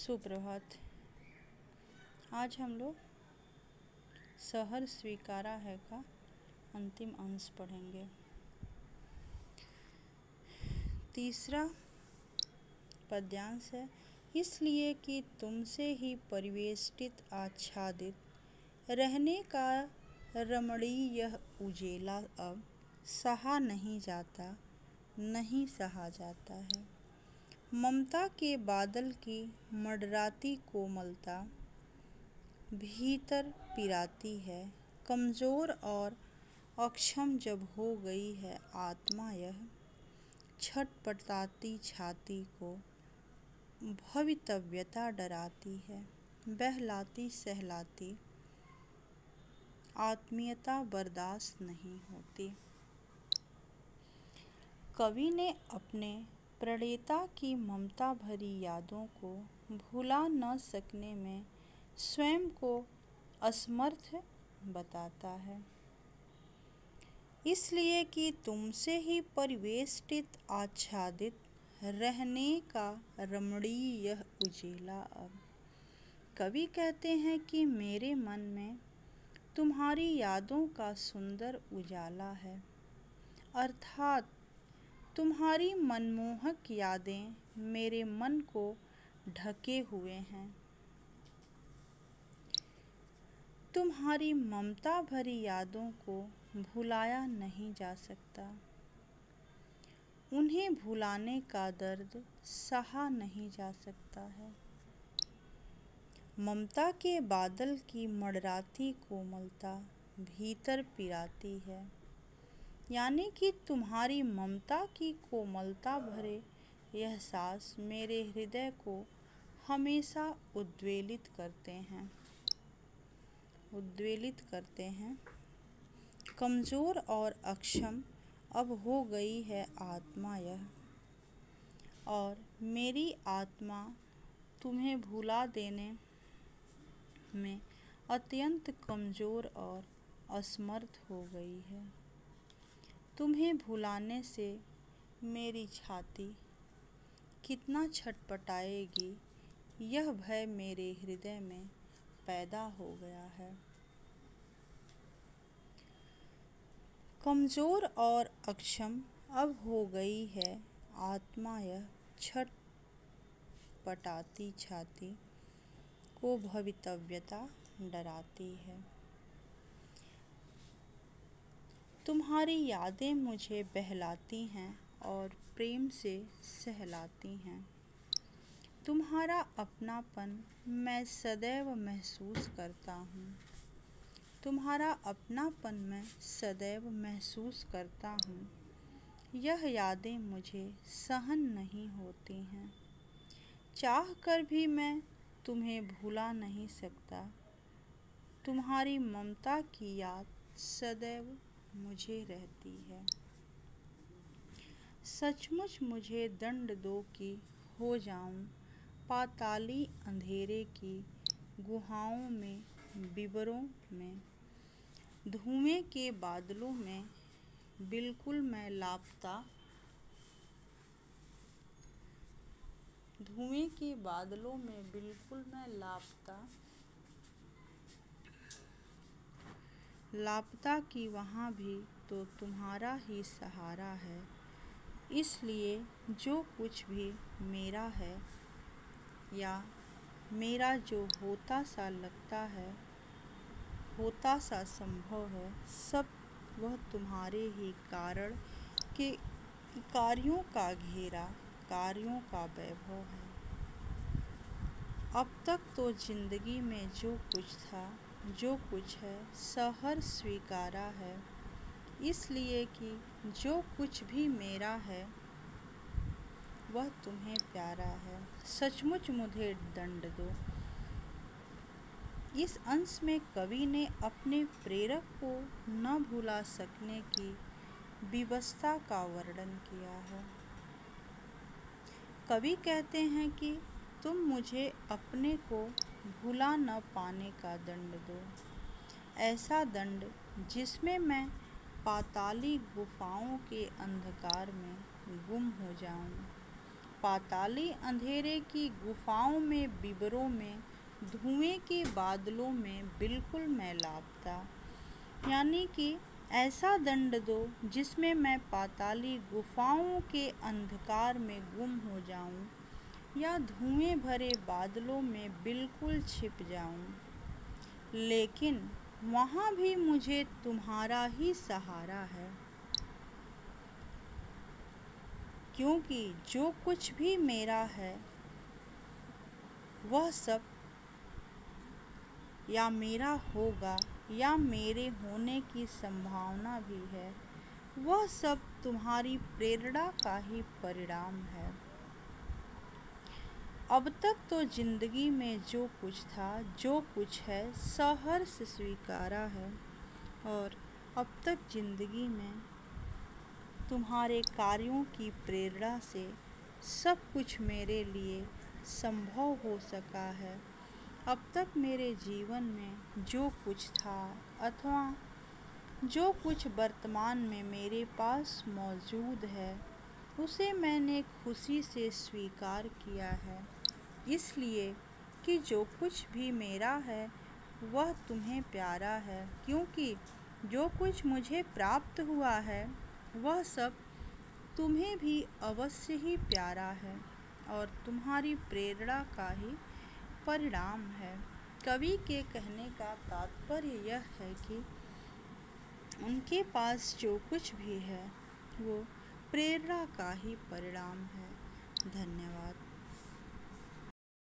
सुप्रभात। आज हम लोग शहर स्वीकारा है का अंतिम अंश पढ़ेंगे। तीसरा पद्यांश है, इसलिए कि तुमसे ही परिवेष्टित आच्छादित रहने का रमणीय यह उजेला अब सहा नहीं जाता, नहीं सहा जाता है। ममता के बादल की मंडराती कोमलता भीतर पिराती है। कमज़ोर और अक्षम जब हो गई है आत्मा, यह छटपटाती छाती को भवितव्यता डराती है। बहलाती सहलाती आत्मीयता बर्दाश्त नहीं होती। कवि ने अपने प्रणेता की ममता भरी यादों को भुला न सकने में स्वयं को असमर्थ बताता है। इसलिए कि तुमसे ही परिवेष्टित आच्छादित रहने का रमणीय यह उजेला अब। कवि कहते हैं कि मेरे मन में तुम्हारी यादों का सुंदर उजाला है, अर्थात तुम्हारी मनमोहक यादें मेरे मन को ढके हुए हैं। तुम्हारी ममता भरी यादों को भुलाया नहीं जा सकता, उन्हें भुलाने का दर्द सहा नहीं जा सकता है। ममता के बादल की मंडराती कोमलता भीतर पिराती है, यानी कि तुम्हारी ममता की कोमलता भरे एहसास मेरे हृदय को हमेशा उद्वेलित करते हैं। कमज़ोर और अक्षम अब हो गई है आत्मा यह, और मेरी आत्मा तुम्हें भुला देने में अत्यंत कमज़ोर और असमर्थ हो गई है। तुम्हें भुलाने से मेरी छाती कितना छटपटाएगी, यह भय मेरे हृदय में पैदा हो गया है। कमज़ोर और अक्षम अब हो गई है आत्मा यह छटपटाती छाती को भवितव्यता डराती है। तुम्हारी यादें मुझे बहलाती हैं और प्रेम से सहलाती हैं। तुम्हारा अपनापन मैं सदैव महसूस करता हूँ। तुम्हारा अपनापन मैं सदैव महसूस करता हूँ। यह यादें मुझे सहन नहीं होती हैं। चाह कर भी मैं तुम्हें भुला नहीं सकता। तुम्हारी ममता की याद सदैव मुझे रहती है। सचमुच मुझे दंड दो कि हो जाऊं पाताली अंधेरे की गुहाओं में, विवरों में, धुएं के बादलों में बिल्कुल मैं लापता, धुएं के बादलों में बिल्कुल मैं लापता कि वहाँ भी तो तुम्हारा ही सहारा है। इसलिए जो कुछ भी मेरा है या मेरा जो होता सा लगता है, होता सा संभव है, सब वह तुम्हारे ही कारण के कार्यों का घेरा, कार्यों का वैभव है। अब तक तो जिंदगी में जो कुछ था, जो कुछ है, शहर स्वीकारा है। इसलिए कि जो कुछ भी मेरा है वह तुम्हें प्यारा है। सचमुच मुझे दंड दो। इस अंश में कवि ने अपने प्रेरक को न भुला सकने की विवशता का वर्णन किया है। कवि कहते हैं कि तुम मुझे अपने को भुला न पाने का दंड दो, ऐसा दंड जिसमें मैं पाताली गुफाओं के अंधकार में गुम हो जाऊं, पाताली अंधेरे की गुफाओं में, विवरों में, धुएं के बादलों में बिल्कुल मैं लापता। यानी कि ऐसा दंड दो जिसमें मैं पाताली गुफाओं के अंधकार में गुम हो जाऊं, या धुएं भरे बादलों में बिल्कुल छिप जाऊं। लेकिन वहाँ भी मुझे तुम्हारा ही सहारा है, क्योंकि जो कुछ भी मेरा है वह सब या मेरा होगा या मेरे होने की संभावना भी है, वह सब तुम्हारी प्रेरणा का ही परिणाम है। अब तक तो जिंदगी में जो कुछ था, जो कुछ है, सहर्ष स्वीकारा है, और अब तक जिंदगी में तुम्हारे कार्यों की प्रेरणा से सब कुछ मेरे लिए संभव हो सका है। अब तक मेरे जीवन में जो कुछ था अथवा जो कुछ वर्तमान में मेरे पास मौजूद है, उसे मैंने खुशी से स्वीकार किया है, इसलिए कि जो कुछ भी मेरा है वह तुम्हें प्यारा है, क्योंकि जो कुछ मुझे प्राप्त हुआ है वह सब तुम्हें भी अवश्य ही प्यारा है और तुम्हारी प्रेरणा का ही परिणाम है। कवि के कहने का तात्पर्य यह है कि उनके पास जो कुछ भी है वो प्रेरणा का ही परिणाम है। धन्यवाद।